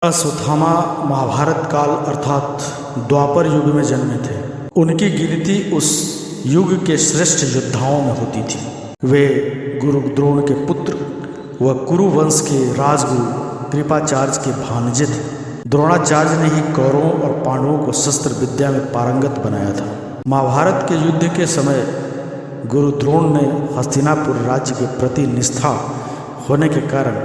अश्वत्थामा महाभारत काल अर्थात द्वापर युग में जन्मे थे। उनकी गिनती उस युग के श्रेष्ठ योद्धाओं में होती थी। वे गुरु द्रोण के पुत्र व कुरु वंश के राजगुरु कृपाचार्य के भांजे थे। द्रोणाचार्य ने ही कौरवों और पांडवों को शस्त्र विद्या में पारंगत बनाया था। महाभारत के युद्ध के समय गुरु द्रोण ने हस्तिनापुर राज्य के प्रति निष्ठा होने के कारण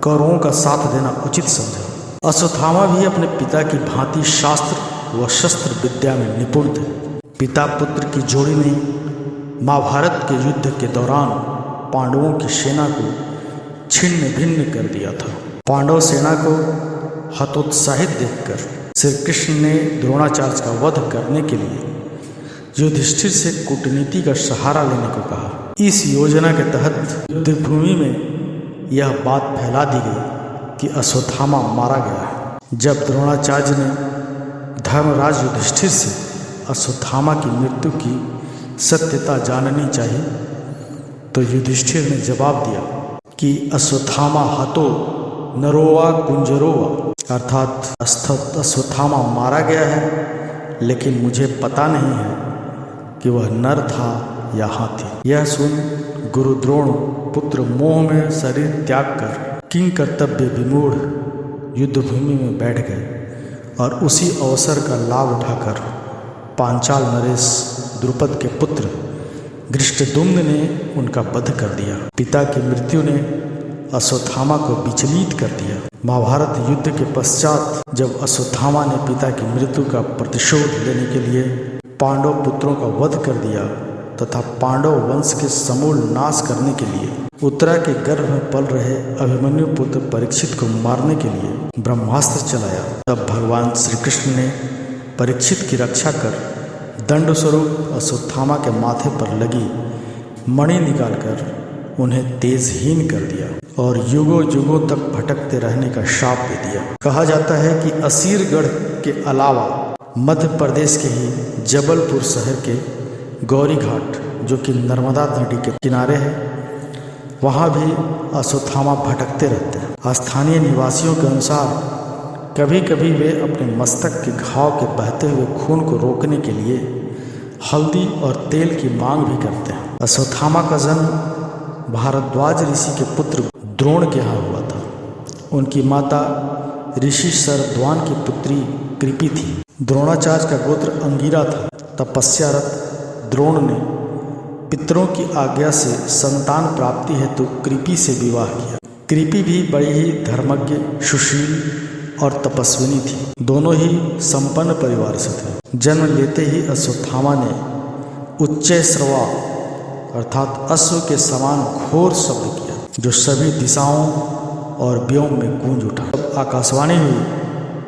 कौरवों का साथ देना उचित समझा। अश्वत्थामा भी अपने पिता की भांति शास्त्र व शस्त्र विद्या में निपुण थे। पिता पुत्र की जोड़ी ने महाभारत के युद्ध के दौरान पांडवों की सेना को छिन्न भिन्न कर दिया था। पांडव सेना को हतोत्साहित देखकर श्री कृष्ण ने द्रोणाचार्य का वध करने के लिए युधिष्ठिर से कूटनीति का सहारा लेने को कहा। इस योजना के तहत युद्ध भूमि में यह बात फैला दी गई कि अश्वत्थामा मारा गया है। जब द्रोणाचार्य ने धर्मराज युधिष्ठिर से अश्वत्थामा की मृत्यु की सत्यता जाननी चाहिए तो युधिष्ठिर ने जवाब दिया कि अश्वत्थामा हतो नरोवा कुंजरोवा, अर्थात अश्वत्थामा मारा गया है लेकिन मुझे पता नहीं है कि वह नर था या हाथी। यह सुन गुरु द्रोण पुत्र मोह में शरीर त्याग कर किंग कर्तव्य विमूढ़ युद्धभूमि में बैठ गए और उसी अवसर का लाभ उठाकर पांचाल नरेश द्रुपद के पुत्र धृष्टद्युम्न ने उनका वध कर दिया। पिता की मृत्यु ने अश्वत्थामा को विचलित कर दिया। महाभारत युद्ध के पश्चात जब अश्वत्थामा ने पिता की मृत्यु का प्रतिशोध लेने के लिए पांडव पुत्रों का वध कर दिया तथा पांडव वंश के समूल नाश करने के लिए उत्तरा के गर्भ में पल रहे अभिमन्यु पुत्र परीक्षित को मारने के लिए ब्रह्मास्त्र चलाया, तब भगवान श्री कृष्ण ने परीक्षित की रक्षा कर दंड स्वरूप अश्वत्थामा के माथे पर लगी मणि निकालकर उन्हें तेजहीन कर दिया और युगों युगों तक भटकते रहने का शाप दे दिया। कहा जाता है कि असीरगढ़ के अलावा मध्य प्रदेश के ही जबलपुर शहर के गौरी घाट जो कि नर्मदा नदी के किनारे है, वहाँ भी अश्वत्थामा भटकते रहते हैं। स्थानीय निवासियों के अनुसार कभी कभी वे अपने मस्तक के घाव के बहते हुए खून को रोकने के लिए हल्दी और तेल की मांग भी करते हैं। अश्वत्थामा का जन्म भारद्वाज ऋषि के पुत्र द्रोण के यहाँ हुआ था। उनकी माता ऋषि शरद्वान की पुत्री कृपि थी। द्रोणाचार्य का गोत्र अंगिरा था। तपस्यारत द्रोण ने पितरों की आज्ञा से संतान प्राप्ति हेतु कृपि से विवाह किया। कृपि भी बड़ी ही धर्मज्ञ, सुशील और तपस्विनी थी। दोनों ही संपन्न परिवार से थे। जन्म लेते ही अश्वत्थामा ने उच्चैःश्रवा अर्थात अश्व के समान घोर शब्द किया जो सभी दिशाओं और व्योम में गूंज उठा। तब आकाशवाणी हुई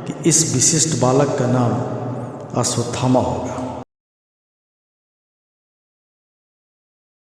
कि इस विशिष्ट बालक का नाम अश्वत्थामा होगा।